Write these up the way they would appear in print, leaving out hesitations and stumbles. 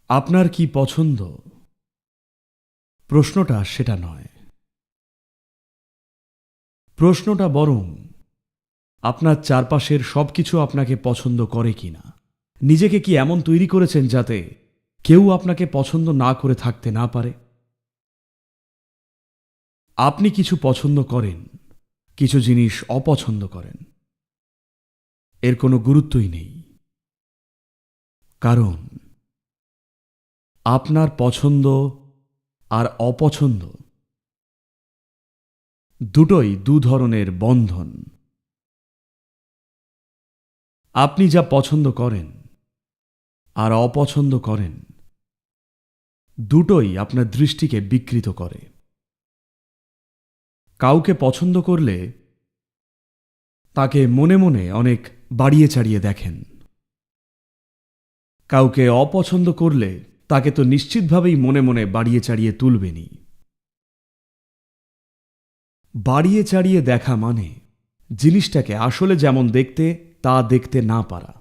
আপনার কি পছন্দ? প্রশ্নটা সেটা নয়। প্রশ্নটা বরং আপনার চারপাশের সবকিছু আপনাকে পছন্দ করে কিনা। নিজেকে কি এমন তৈরি করেছেন যাতে কেউ আপনাকে পছন্দ না করে থাকতে না পারে? আপনি কিছু পছন্দ করেন, কিছু জিনিস অপছন্দ করেন। এর কোনো গুরুত্বই নেই, কারণ আপনার পছন্দ আর অপছন্দ দুটোই দু ধরনের বন্ধন। আপনি যা পছন্দ করেন আর অপছন্দ করেন দুটোই আপনার দৃষ্টিকে বিকৃত করে। কাউকে পছন্দ করলে তাকে মনে মনে অনেক বাড়িয়ে চাড়িয়ে দেখেন। কাউকে অপছন্দ করলে তাকে তো নিশ্চিতভাবেই মনে মনে বাড়িয়ে চাড়িয়ে তুলবেনই। বাড়িয়ে চাড়িয়ে দেখা মানে জিনিসটাকে আসলে যেমন দেখতে তা দেখতে না পারা।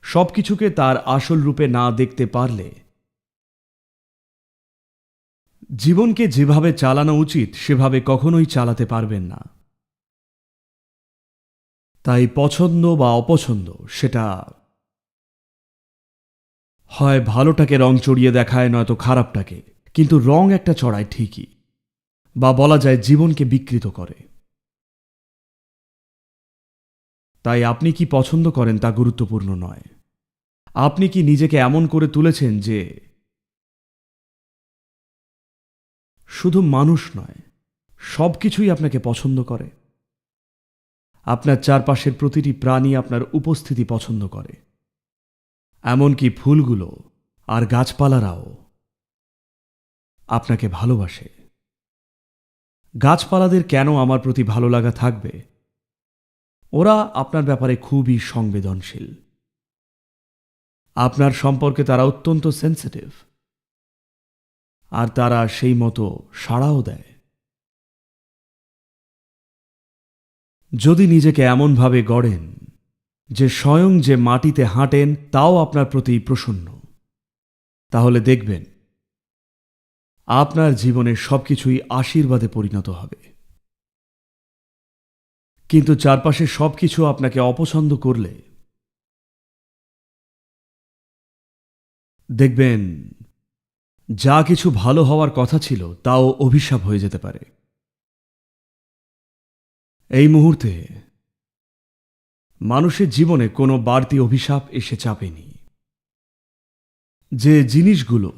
সবকিছুকে তার আসল রূপে না দেখতে পারলে জীবনকে যেভাবে চালানো উচিত সেভাবে কখনোই চালাতে পারবেন না। তাই পছন্দ বা অপছন্দ সেটা হয় ভালোটাকে রং চড়িয়ে দেখায়, নয়তো খারাপটাকে, কিন্তু রং একটা চড়ায় ঠিকই, বা বলা যায় জীবনকে বিকৃত করে। তাই আপনি কি পছন্দ করেন তা গুরুত্বপূর্ণ নয়। আপনি কি নিজেকে এমন করে তুলেছেন যে শুধু মানুষ নয়, সবকিছুই আপনাকে পছন্দ করে? আপনার চারপাশের প্রতিটি প্রাণী আপনার উপস্থিতি পছন্দ করে, এমনকি ফুলগুলো আর গাছপালারাও আপনাকে ভালোবাসে। গাছপালাদের কেন আমার প্রতি ভালো লাগা থাকবে? ওরা আপনার ব্যাপারে খুবই সংবেদনশীল। আপনার সম্পর্কে তারা অত্যন্ত সেন্সিটিভ, আর তারা সেই মতো সাড়াও দেয়। যদি নিজেকে এমনভাবে গড়েন যে স্বয়ং যে মাটিতে হাঁটেন তাও আপনার প্রতি প্রসন্ন, তাহলে দেখবেন আপনার জীবনের সবকিছুই আশীর্বাদে পরিণত হবে। কিন্তু চারপাশে সবকিছু আপনাকে অপছন্দ করলে দেখবেন যা কিছু ভালো হওয়ার কথা ছিল তাও অভিশাপ হয়ে যেতে পারে। এই মুহূর্তে মানুষের জীবনে কোনো বাড়তি অভিশাপ এসে চাপেনি। যে জিনিসগুলো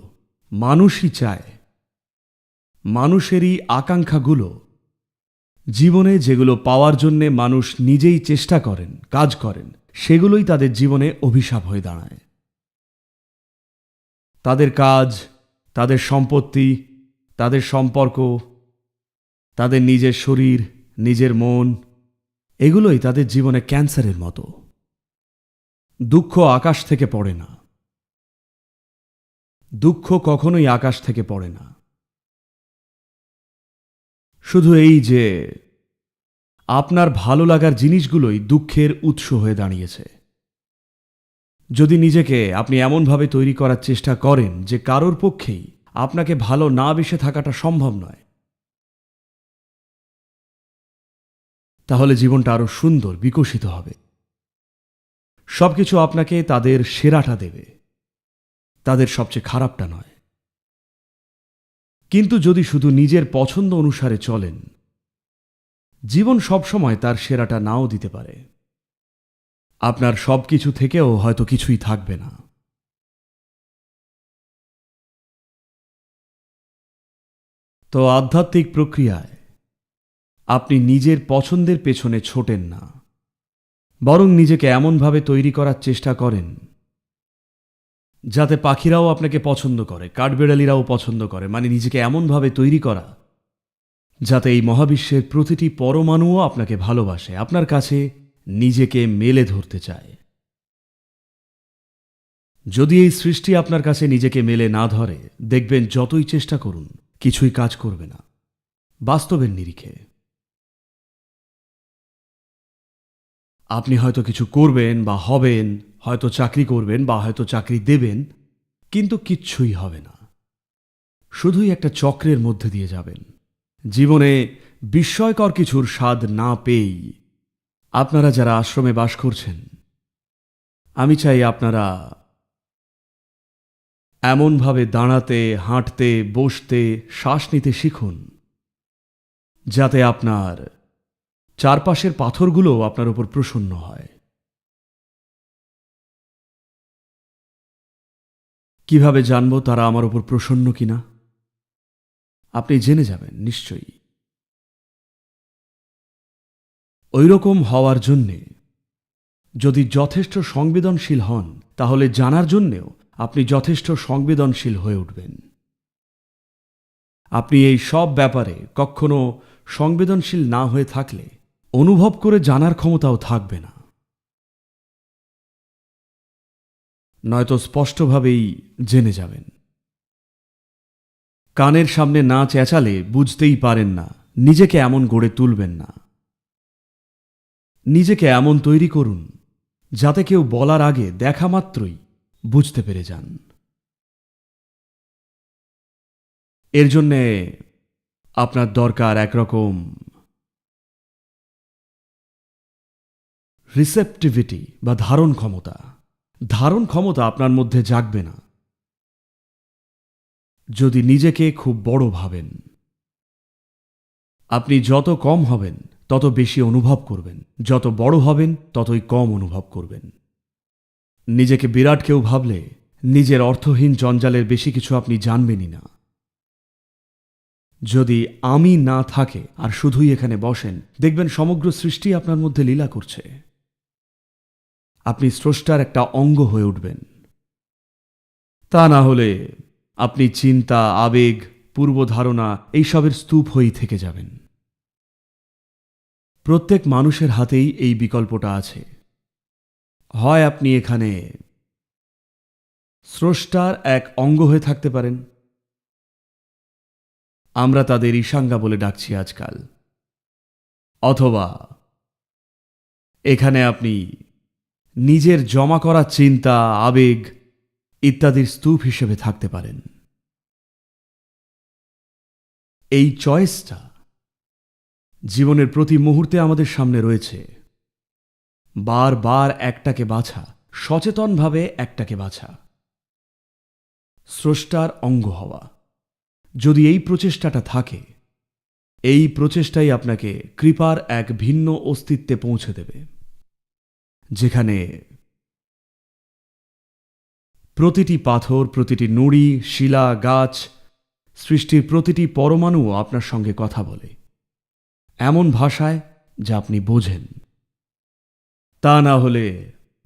মানুষই চায়, মানুষেরই আকাঙ্ক্ষাগুলো, জীবনে যেগুলো পাওয়ার জন্যে মানুষ নিজেই চেষ্টা করেন, কাজ করেন, সেগুলোই তাদের জীবনে অভিশাপ হয়ে দাঁড়ায়। তাদের কাজ, তাদের সম্পত্তি, তাদের সম্পর্ক, তাদের নিজের শরীর, নিজের মন, এগুলোই তাদের জীবনে ক্যান্সারের মতো। দুঃখ আকাশ থেকে পড়ে না। দুঃখ কখনোই আকাশ থেকে পড়ে না। শুধু এই যে আপনার ভালো লাগার জিনিসগুলোই দুঃখের উৎস হয়ে দাঁড়িয়েছে। যদি নিজেকে আপনি এমনভাবে তৈরি করার চেষ্টা করেন যে কারোর পক্ষেই আপনাকে ভালো না বেসে থাকাটা সম্ভব নয়, তাহলে জীবনটা আরো সুন্দর, বিকশিত হবে। সবকিছু আপনাকে তাদের সেরাটা দেবে, তাদের সবচেয়ে খারাপটা নয়। কিন্তু যদি শুধু নিজের পছন্দ অনুসারে চলেন, জীবন সবসময় তার সেরাটা নাও দিতে পারে। আপনার সবকিছু থেকেও হয়তো কিছুই থাকবে না। তো আধ্যাত্মিক প্রক্রিয়ায় আপনি নিজের পছন্দের পেছনে ছোটেন না, বরং নিজেকে এমনভাবে তৈরি করার চেষ্টা করেন যাতে পাখিরাও আপনাকে পছন্দ করে, কাঠবেড়ালিরাও পছন্দ করে। মানে নিজেকে এমনভাবে তৈরি করা যাতে এই মহাবিশ্বের প্রতিটি পরমাণুও আপনাকে ভালোবাসে, আপনার কাছে নিজেকে মেলে ধরতে চায়। যদি এই সৃষ্টি আপনার কাছে নিজেকে মেলে না ধরে, দেখবেন যতই চেষ্টা করুন কিছুই কাজ করবে না। বাস্তবের নিরিখে আপনি হয়তো কিছু করবেন বা হবেন, হয়তো চাকরি করবেন বা হয়তো চাকরি দেবেন, কিন্তু কিচ্ছুই হবে না, শুধুই একটা চক্রের মধ্যে দিয়ে যাবেন। জীবনে বিস্ময়কর কিছুর স্বাদ না পেয়েই আপনারা যারা আশ্রমে বাস করছেন, আমি চাই আপনারা এমনভাবে দাঁড়াতে, হাঁটতে, বসতে, শ্বাস নিতে শিখুন যাতে আপনার চারপাশের পাথরগুলো আপনার উপর প্রসন্ন হয়। কিভাবে জানবো তারা আমার উপর প্রসন্ন কিনা? আপনি জেনে যাবেন নিশ্চয়ই। ওইরকম হওয়ার জন্যে যদি যথেষ্ট সংবেদনশীল হন, তাহলে জানার জন্যেও আপনি যথেষ্ট সংবেদনশীল হয়ে উঠবেন। আপনি এই সব ব্যাপারে কখনো সংবেদনশীল না হয়ে থাকলে অনুভব করে জানার ক্ষমতাও থাকবে না, নয়তো স্পষ্টভাবেই জেনে যাবেন। কানের সামনে না চেঁচালে বুঝতেই পারেন না, নিজেকে এমন গড়ে তুলবেন না। নিজেকে এমন তৈরি করুন যাতে কেউ বলার আগে দেখা মাত্রই বুঝতে পেরে যান। এর জন্যে আপনার দরকার একরকম রিসেপটিভিটি বা ধারণ ক্ষমতা। ধারণ ক্ষমতা আপনার মধ্যে জাগবে না যদি নিজেকে খুব বড় ভাবেন। আপনি যত কম হবেন তত বেশি অনুভব করবেন, যত বড় হবেন ততই কম অনুভব করবেন। নিজেকে বিরাট কেউ ভাবলে নিজের অর্থহীন জঞ্জালের বেশি কিছু আপনি জানবেনই না। যদি আমি না থাকে আর শুধুই এখানে বসেন, দেখবেন সমগ্র সৃষ্টি আপনার মধ্যে লীলা করছে। আপনি স্রষ্টার একটা অঙ্গ হয়ে উঠবেন। তা না হলে আপনি চিন্তা, আবেগ, পূর্বধারণা এইসবের স্তূপ হয়েই থেকে যাবেন। প্রত্যেক মানুষের হাতেই এই বিকল্পটা আছে। হয় আপনি এখানে স্রষ্টার এক অঙ্গ হয়ে থাকতে পারেন, আমরা তাদের ঈশাঙ্গা বলে ডাকছি আজকাল, অথবা এখানে আপনি নিজের জমা করা চিন্তা, আবেগ ইত্যাদির স্তূপ হিসেবে থাকতে পারেন। এই চয়েসটা জীবনের প্রতি মুহূর্তে আমাদের সামনে রয়েছে। বারবার একটাকে বাছা, সচেতনভাবে একটাকে বাছা, স্রষ্টার অঙ্গ হওয়া। যদি এই প্রচেষ্টাটা থাকে, এই প্রচেষ্টাই আপনাকে কৃপার এক ভিন্ন অস্তিত্বে পৌঁছে দেবে, যেখানে প্রতিটি পাথর, প্রতিটি নুড়ি, শিলা, গাছ, সৃষ্টির প্রতিটি পরমাণুও আপনার সঙ্গে কথা বলে এমন ভাষায় যা আপনি বোঝেন। তা না হলে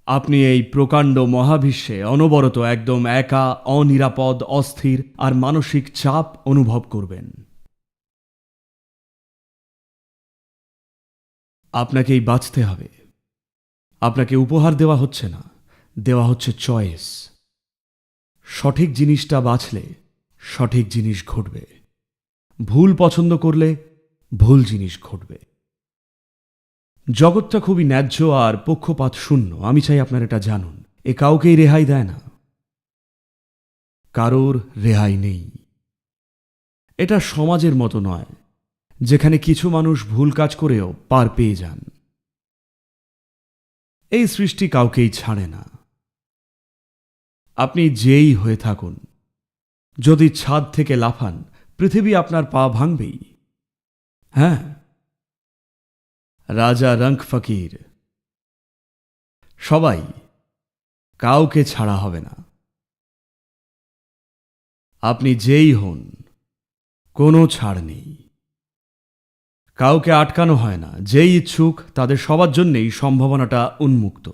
আপনি এই প্রকাণ্ড মহাবিশ্বে অনবরত একদম একা, অনিরাপদ, অস্থির আর মানসিক চাপ অনুভব করবেন। আপনাকেই বাঁচতে হবে। আপনাকে উপহার দেওয়া হচ্ছে না, দেওয়া হচ্ছে চয়েস। সঠিক জিনিসটা বাছলে সঠিক জিনিস ঘটবে, ভুল পছন্দ করলে ভুল জিনিস ঘটবে। জগৎটা খুবই ন্যায্য আর পক্ষপাত শূন্য, আমি চাই আপনার এটা জানুন। এ কাউকেই রেহাই দেয় না, কারোর রেহাই নেই। এটা সমাজের মতো নয় যেখানে কিছু মানুষ ভুল কাজ করেও পার পেয়ে যান। এই সৃষ্টি কাউকেই ছাড়ে না। আপনি যেই হয়ে থাকুন, যদি ছাদ থেকে লাফান, পৃথিবী আপনার পা ভাঙবেই। হ্যাঁ, রাজা, রঙ্ক, ফকির সবাই, কাউকে ছাড়া হবে না। আপনি যেই হন, কোনো ছাড় নেই। কাউকে আটকানো হয় না। যেই ইচ্ছুক তাদের সবার জন্যেই সম্ভাবনাটা উন্মুক্ত।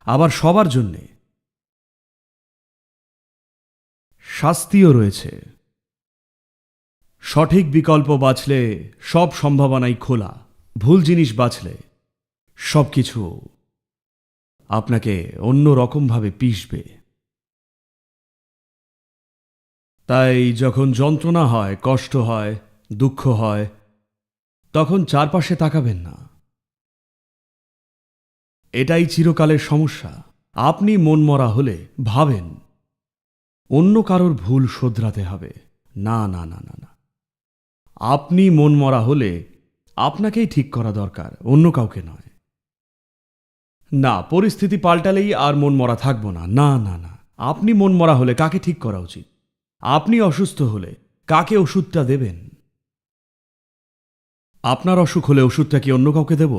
আবার সবার জন্যে শাস্তিও রয়েছে। সঠিক বিকল্প বাছলে সব সম্ভাবনাই খোলা, ভুল জিনিস বাছলে সবকিছু আপনাকে অন্য রকমভাবে পিষবে। তাই যখন যন্ত্রণা হয়, কষ্ট হয়, দুঃখ হয়, তখন চারপাশে তাকাবেন না। এটাই চিরকালের সমস্যা। আপনি মনমরা হলে ভাবেন অন্য কারোর ভুল শোধরাতে হবে। না না না না না, আপনি মন মরা হলে আপনাকেই ঠিক করা দরকার, অন্য কাউকে নয়। না, পরিস্থিতি পাল্টালেই আর মন মরা থাকবো না। না না না, আপনি মন মরা হলে কাকে ঠিক করা উচিত? আপনি অসুস্থ হলে কাকে ওষুধটা দেবেন? আপনার অসুখ হলে ওষুধটা কি অন্য কাউকে দেব?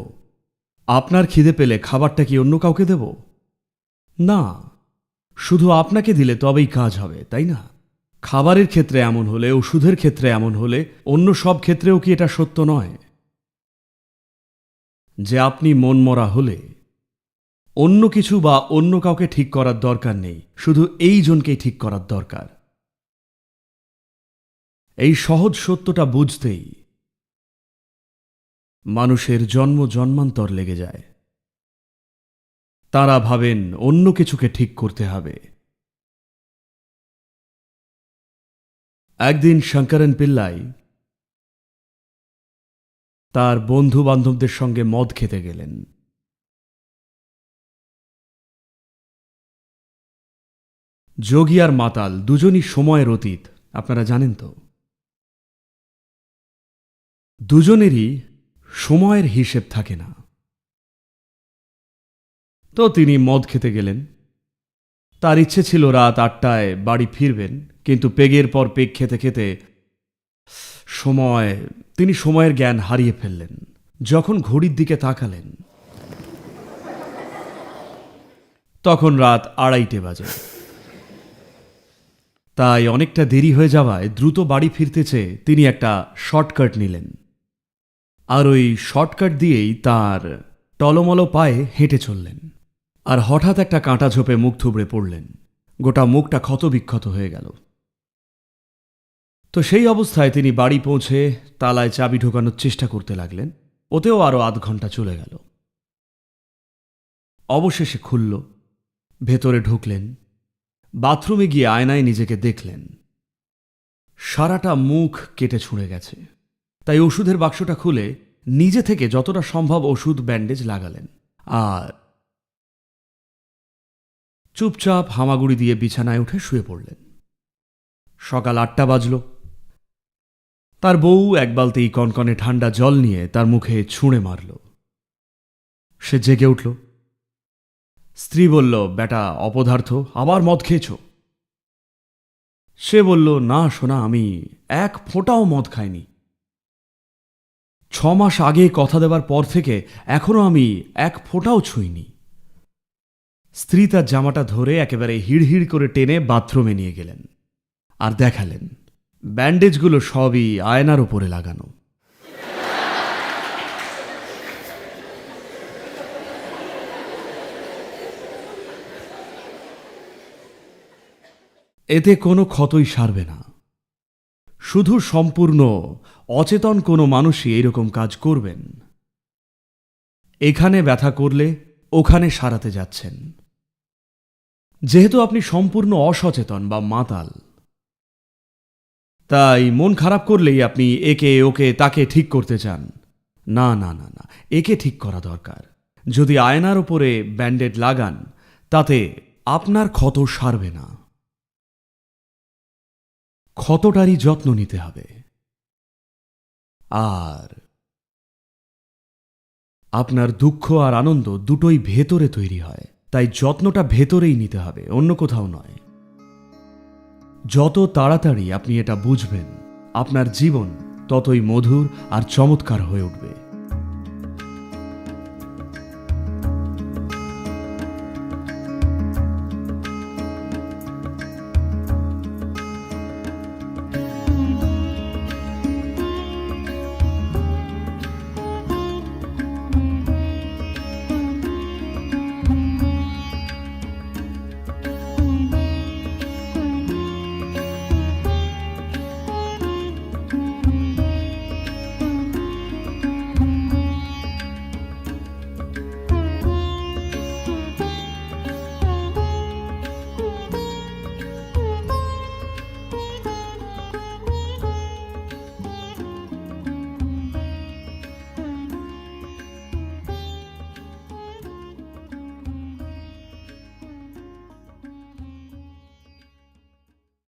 আপনার খিদে পেলে খাবারটা কি অন্য কাউকে দেব? না, শুধু আপনাকে দিলে তবেই কাজ হবে, তাই না? খাবারের ক্ষেত্রে এমন হলে, ওষুধের ক্ষেত্রে এমন হলে, অন্য সব ক্ষেত্রেও কি এটা সত্য নয় যে আপনি মন মরা হলে অন্য কিছু বা অন্য কাউকে ঠিক করার দরকার নেই, শুধু এই জনকেই ঠিক করার দরকার? এই সহজ সত্যটা বুঝতেই মানুষের জন্ম জন্মান্তর লেগে যায়। তারা ভাবেন অন্য কিছুকে ঠিক করতে হবে। একদিন শঙ্করন পিল্লাই তার বন্ধু বান্ধবদের সঙ্গে মদ খেতে গেলেন। যোগী আর মাতাল দুজনই সময়ের অতীত, আপনারা জানেন তো। দুজনেরই সময়ের হিসেব থাকে না। তো তিনি মদ খেতে গেলেন। তার ইচ্ছে ছিল রাত 8টায় বাড়ি ফিরবেন, কিন্তু পেগের পর পেগ খেতে খেতে তিনি সময়ের জ্ঞান হারিয়ে ফেললেন। যখন ঘড়ির দিকে তাকালেন তখন রাত 2:30 বাজে। তাই অনেকটা দেরি হয়ে যাওয়ায় দ্রুত বাড়ি ফিরতে চেয়ে তিনি একটা শর্টকাট নিলেন, আর ওই শর্টকাট দিয়েই তার টলমলো পায়ে হেঁটে চললেন। আর হঠাৎ একটা কাঁটা ঝোপে মুখ থুবড়ে পড়লেন। গোটা মুখটা ক্ষতবিক্ষত হয়ে গেল। তো সেই অবস্থায় তিনি বাড়ি পৌঁছে তালায় চাবি ঢোকানোর চেষ্টা করতে লাগলেন। ওতেও আরো আধ ঘন্টা চলে গেল। অবশেষে খুলল, ভেতরে ঢুকলেন, বাথরুমে গিয়ে আয়নায় নিজেকে দেখলেন। সারাটা মুখ কেটে ছুঁড়ে গেছে। তাই ওষুধের বাক্সটা খুলে নিজে থেকে যতটা সম্ভব ওষুধ ব্যান্ডেজ লাগালেন, আর চুপচাপ হামাগুড়ি দিয়ে বিছানায় উঠে শুয়ে পড়লেন। সকাল 8টা বাজল। তার বউ এক বালতি কনকনে ঠান্ডা জল নিয়ে তার মুখে ছুঁড়ে মারল। সে জেগে উঠল। স্ত্রী বলল, বেটা অপদার্থ, আবার মদ খেয়েছ? সে বলল, না সোনা, আমি এক ফোঁটাও মদ খাইনি। 6 মাস আগে কথা দেবার পর থেকে এখনো আমি এক ফোঁটাও ছুঁইনি। স্ত্রী তার জামাটা ধরে একেবারে হিড়হিড় করে টেনে বাথরুমে নিয়ে গেলেন, আর দেখালেন ব্যান্ডেজগুলো সবই আয়নার উপরে লাগানো। এতে কোনো ক্ষতই সারবে না। শুধু সম্পূর্ণ অচেতন কোনো মানুষই এরকম কাজ করবেন। এখানে ব্যথা করলে ওখানে সারাতে যাচ্ছেন। যেহেতু আপনি সম্পূর্ণ অসচেতন বা মাতাল, তাই মন খারাপ করলেই আপনি একে ওকে তাকে ঠিক করতে চান। না না না না, একে ঠিক করা দরকার। যদি আয়নার উপরে ব্যান্ডেড লাগান, তাতে আপনার ক্ষত সারবে না। ক্ষতটারই যত্ন নিতে হবে। আর আপনার দুঃখ আর আনন্দ দুটোই ভেতরে তৈরি হয়, তাই যত্নটা ভেতরেই নিতে হবে, অন্য কোথাও নয়। যত তাড়াতাড়ি আপনি এটা বুঝবেন, আপনার জীবন ততই মধুর আর চমৎকার হয়ে উঠবে।